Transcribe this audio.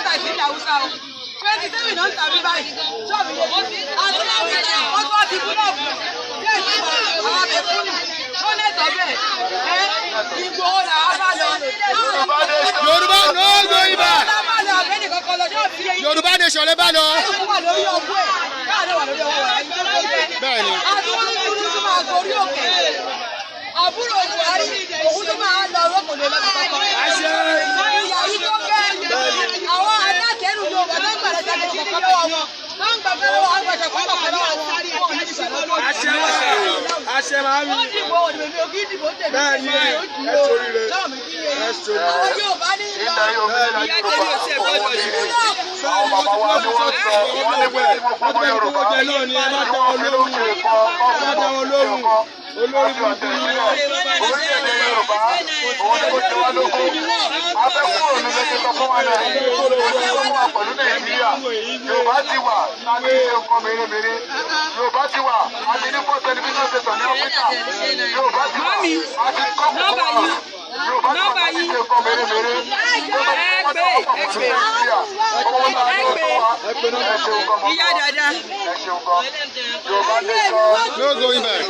ń ta ìsìnkú Haúsá o. 27 náà ń tàbí báyìí. Ṣọ́ọ̀bù yẹn. Àti wọ́n tó ti kú náà fún. Ṣé ìtumọ̀ àwọn abẹ́fún ni? Ó lẹ́tọ̀ bẹ́ẹ̀. Ìgbòho là á bá lọ. Yorùbá no going back. Yorùbá nation lè bá lọ. Bẹ́ẹ̀ni. Àbúrò Buhari òun tó máa lọ rọ́pò lè lọ́dún kọ́kọ́. Ìyàwó tó bẹ́ẹ̀ àwọn alákẹ́rù Yorùbá tó ń gbàdá jáde kọ̀ọ̀kan lọ́wọ́ wọn. Wọ́n ń gbàgbé lọ́wọ́ àwọn àgbàṣà kọ̀ọ̀kan lọ́wọ́ wọn. Àṣẹ máa ń rí. Wọ́n dìbò òdìbò ògì ìdìbò tèmi. Bẹ́ẹ̀ni ẹ sóríire. Àwọn Yorùbá ní ìlọ. Ìyá tẹ̀lé ọ̀sẹ̀ gbọ́dọ̀ yìí. Àwọn bàbá wa ni wọ́n sọ wọ́n ní pé gbogbo Yorùbá olórí burúkú ni orílẹ̀-èdè Yorùbá òun ni kò ti wá lóko afẹ́kúrò ní lẹ́sẹ̀ tó fún wa náà ó wà pẹ̀lú Nàìjíríà Yorùbá ti wà láti ṣe nǹkan mèremère Yorùbá ti wà àti ní fún tẹlifíṣàn ṣètò ní Áfíríkà Yorùbá ti wà àti kọ́kọ́ wà Yorùbá ti wà láti ṣe nǹkan mèremère Ìyá dada. Yorùbá nation. No going back.